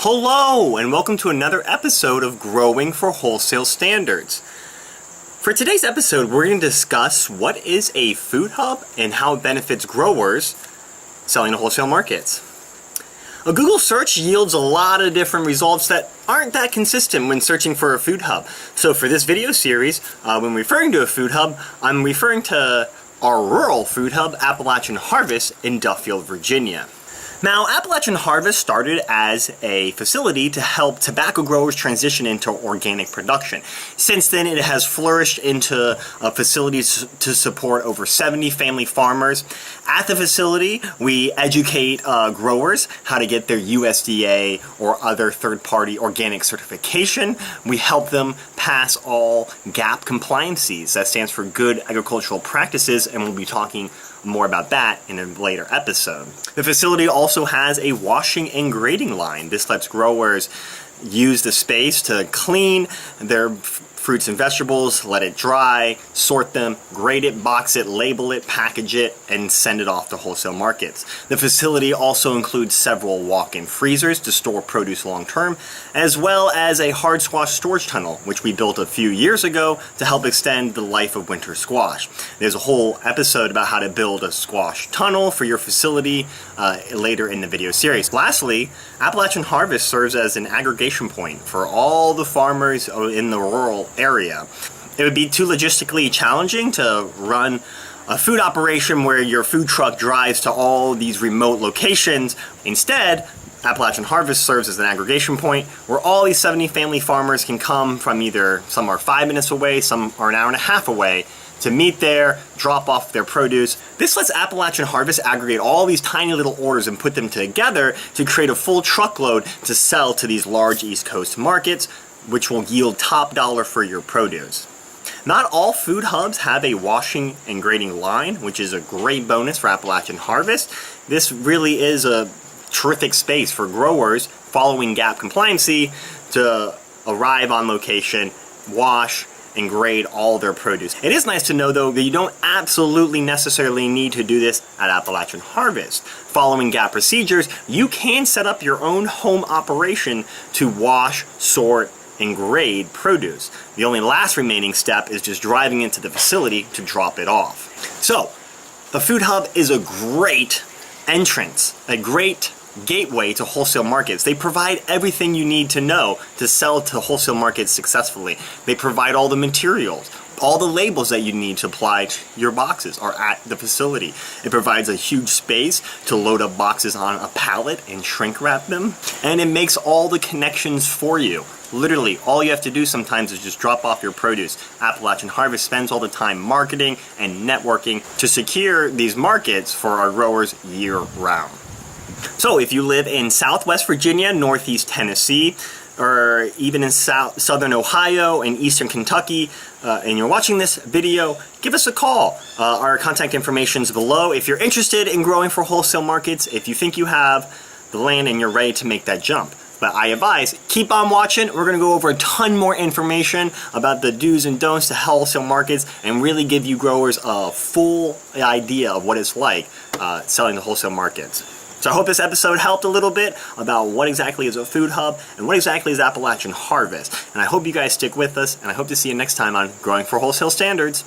Hello, and welcome to another episode of Growing for Wholesale Standards. For today's episode, we're going to discuss what is a food hub and how it benefits growers selling to wholesale markets. A Google search yields a lot of different results that aren't that consistent when searching for a food hub. So for this video series, when referring to a food hub, I'm referring to our rural food hub, Appalachian Harvest in Duffield, Virginia. Now, Appalachian Harvest started as a facility to help tobacco growers transition into organic production. Since then, it has flourished into a facility to support over 70 family farmers. At the facility, we educate growers how to get their USDA or other third-party organic certification. We help them pass all GAP compliances. That stands for Good Agricultural Practices, and we'll be talking more about that in a later episode. The facility also has a washing and grading line. This lets growers use the space to clean their fruits and vegetables, let it dry, sort them, grade it, box it, label it, package it, and send it off to wholesale markets. The facility also includes several walk-in freezers to store produce long-term, as well as a hard squash storage tunnel, which we built a few years ago to help extend the life of winter squash. There's a whole episode about how to build a squash tunnel for your facility later in the video series. Lastly, Appalachian Harvest serves as an aggregation point for all the farmers in the rural area. It would be too logistically challenging to run a food operation where your food truck drives to all these remote locations. Instead, Appalachian Harvest serves as an aggregation point where all these 70 family farmers can come from either, some are 5 minutes away, some are an hour and a half away, to meet there, drop off their produce. This lets Appalachian Harvest aggregate all these tiny little orders and put them together to create a full truckload to sell to these large East Coast markets, which will yield top dollar for your produce. Not all food hubs have a washing and grading line, which is a great bonus for Appalachian Harvest. This really is a terrific space for growers following GAP compliancy to arrive on location, wash, and grade all their produce. It is nice to know, though, that you don't absolutely necessarily need to do this at Appalachian Harvest. Following GAP procedures, you can set up your own home operation to wash, sort, and grade produce. The only last remaining step is just driving into the facility to drop it off. So, a food hub is a great entrance, a great gateway to wholesale markets. They provide everything you need to know to sell to wholesale markets successfully. They provide all the materials. All the labels that you need to apply to your boxes are at the facility. It provides a huge space to load up boxes on a pallet and shrink wrap them. And it makes all the connections for you. Literally, all you have to do sometimes is just drop off your produce. Appalachian Harvest spends all the time marketing and networking to secure these markets for our growers year-round. So if you live in Southwest Virginia, Northeast Tennessee, or even in Southern Ohio and Eastern Kentucky, and you're watching this video, give us a call. Our contact information is below. If you're interested in growing for wholesale markets, if you think you have the land and you're ready to make that jump. But I advise, keep on watching. We're going to go over a ton more information about the do's and don'ts to wholesale markets and really give you growers a full idea of what it's like selling to wholesale markets. So I hope this episode helped a little bit about what exactly is a food hub and what exactly is Appalachian Harvest. And I hope you guys stick with us, and I hope to see you next time on Growing for Wholesale Standards.